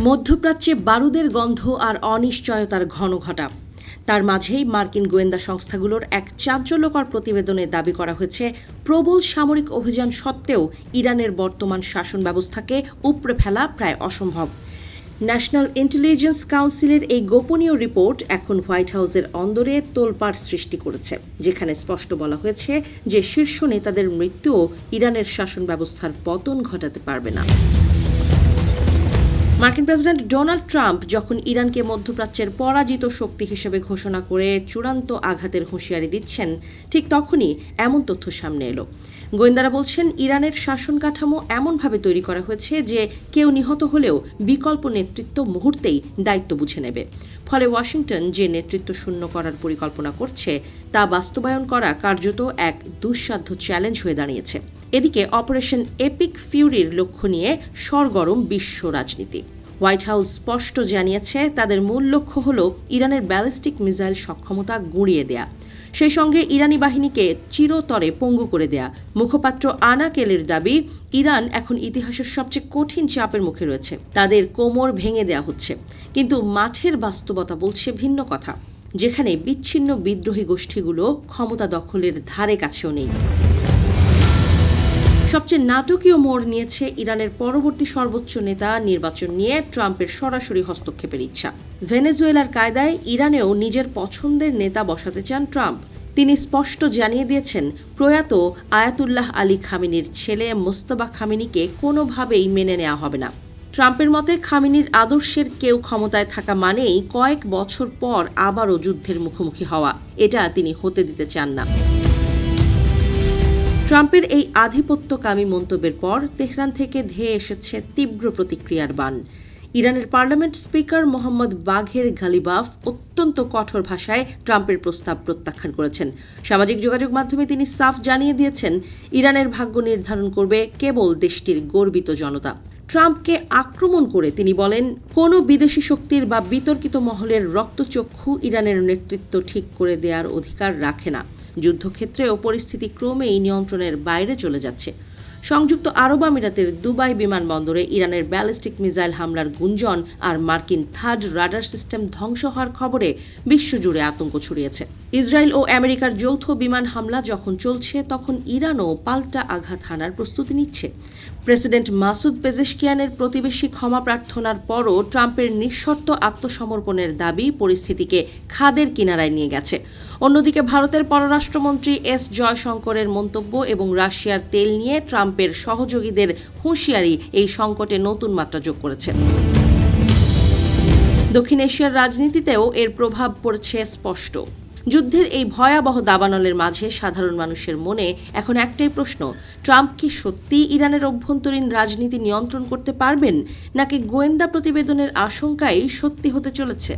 মধ্যপ্রাচ্যে বারুদের গন্ধ আর অনিশ্চয়তার ঘনঘটা। তার মাঝেই মার্কিন গোয়েন্দা সংস্থাগুলোর এক চাঞ্চল্যকর প্রতিবেদনে দাবি করা হয়েছে, প্রবল সামরিক অভিযান সত্ত্বেও ইরানের বর্তমান শাসন ব্যবস্থাকে উপড়ে ফেলা প্রায় অসম্ভব। ন্যাশনাল ইন্টেলিজেন্স কাউন্সিলের এই গোপনীয় রিপোর্ট এখন হোয়াইট হাউসের অন্দরে তোলপাড় সৃষ্টি করেছে, যেখানে স্পষ্ট বলা হয়েছে যে শীর্ষ নেতাদের মৃত্যুও ইরানের শাসন ব্যবস্থার পতন ঘটাতে পারবে না। মার্কিন প্রেসিডেন্ট ডোনাল্ড ট্রাম্প যখন ইরানকে মধ্যপ্রাচ্যের পরাজিত শক্তি হিসেবে ঘোষণা করে চূড়ান্ত আঘাতের হুঁশিয়ারি দিচ্ছেন, ঠিক তখনই এমন তথ্য সামনে এলো। গোয়েন্দারা বলছেন, ইরানের শাসন কাঠামো এমনভাবে তৈরি করা হয়েছে যে কেউ নিহত হলেও বিকল্প নেতৃত্ব মুহূর্তেই দায়িত্ব বুঝে নেবে। ফলে ওয়াশিংটন যে নেতৃত্ব শূন্য করার পরিকল্পনা করছে তা বাস্তবায়ন করা কার্যত এক দুঃসাধ্য চ্যালেঞ্জ হয়ে দাঁড়িয়েছে। এদিকে অপারেশন এপিক ফিউরির লক্ষ্য নিয়ে সরগরম বিশ্ব রাজনীতি। হোয়াইট হাউস স্পষ্ট জানিয়েছে, তাদের মূল লক্ষ্য হল ইরানের ব্যালিস্টিক মিসাইল সক্ষমতা গুঁড়িয়ে দেয়া, সেই সঙ্গে ইরানি বাহিনীকে চিরতরে পঙ্গু করে দেয়া। মুখপাত্র আনা কেলের দাবি, ইরান এখন ইতিহাসের সবচেয়ে কঠিন চাপের মুখে রয়েছে, তাদের কোমর ভেঙে দেয়া হচ্ছে। কিন্তু মাঠের বাস্তবতা বলছে ভিন্ন কথা, যেখানে বিচ্ছিন্ন বিদ্রোহী গোষ্ঠীগুলো ক্ষমতা দখলের ধারে কাছেও নেই। সবচেয়ে নাটকীয় মোড় নিয়েছে ইরানের পরবর্তী সর্বোচ্চ নেতা নির্বাচন নিয়ে ট্রাম্পের সরাসরি হস্তক্ষেপের ইচ্ছা। ভেনেজুয়েলার কায়দায় ইরানেও নিজের পছন্দের নেতা বসাতে চান ট্রাম্প। তিনি স্পষ্ট জানিয়ে দিয়েছেন, প্রয়াত আয়াতুল্লাহ আলী খামেনির ছেলে মোস্তফা খামেনিকে কোনোভাবেই মেনে নেওয়া হবে না। ট্রাম্পের মতে, খামেনির আদর্শের কেউ ক্ষমতায় থাকা মানেই কয়েক বছর পর আবারও যুদ্ধের মুখোমুখি হওয়া। এটা তিনি হতে দিতে চান না। ট্রাম্পের এই আধিপত্যকামী মন্তব্যের পর তেহরান থেকে ধেয়ে এসেছে তীব্র প্রতিক্রিয়ার বাণ। ইরানের পার্লামেন্ট স্পিকার মোহাম্মদ বাঘের গালিবাফ অত্যন্ত কঠোর ভাষায় ট্রাম্পের প্রস্তাব প্রত্যাখ্যান করেছেন। সামাজিক যোগাযোগ মাধ্যমে তিনি সাফ জানিয়ে দিয়েছেন, ইরানের ভাগ্য নির্ধারণ করবে কেবল দেশটির গর্বিত জনতা। ট্রাম্পকে আক্রমণ করে তিনি বলেন, কোনো বিদেশি শক্তির বা বিতর্কিত মহলের রক্তচক্ষু ইরানের নেতৃত্ব ঠিক করে দেওয়ার অধিকার রাখে না। যুদ্ধক্ষেত্রেও পরিস্থিতি ক্রমেই নিয়ন্ত্রণের বাইরে চলে যাচ্ছে। সংযুক্ত আরব আমিরাতের দুবাই বিমানবন্দরে ইরানের ব্যালিস্টিক মিসাইল হামলার গুঞ্জন আর মার্কিন থার্ড রাডার সিস্টেম ধ্বংস হওয়ার খবরে বিশ্বজুড়ে আতঙ্ক ছড়িয়েছে। ইসরায়েল ও আমেরিকার যৌথ বিমান হামলা যখন চলছে, তখন ইরানও পাল্টা আঘাত হানার প্রস্তুতি নিচ্ছে। প্রেসিডেন্ট মাসুদ পেজেশকিয়ানের প্রতিবেশী ক্ষমা প্রার্থনার পরও ট্রাম্পের নিঃশর্ত আত্মসমর্পণের দাবি পরিস্থিতিকে খাদের কিনারায় নিয়ে গেছে। অন্যদিকে ভারতের পররাষ্ট্রমন্ত্রী এস জয়শঙ্করের মন্তব্য এবং রাশিয়ার তেল নিয়ে ট্রাম্পের সহযোগীদের হুঁশিয়ারি এই সংকটে নতুন মাত্রা যোগ করেছে। দক্ষিণ এশিয়ার রাজনীতিতেও এর প্রভাব পড়ছে স্পষ্ট। যুদ্ধের এই ভয়াবহ দাবানলের মাঝে সাধারণ মানুষের মনে এখন একটাই প্রশ্ন, ট্রাম্প কি সত্যিই ইরানের অভ্যন্তরীণ রাজনীতি নিয়ন্ত্রণ করতে পারবেন, নাকি গোয়েন্দা প্রতিবেদনের আশঙ্কাই সত্যি হতে চলেছে?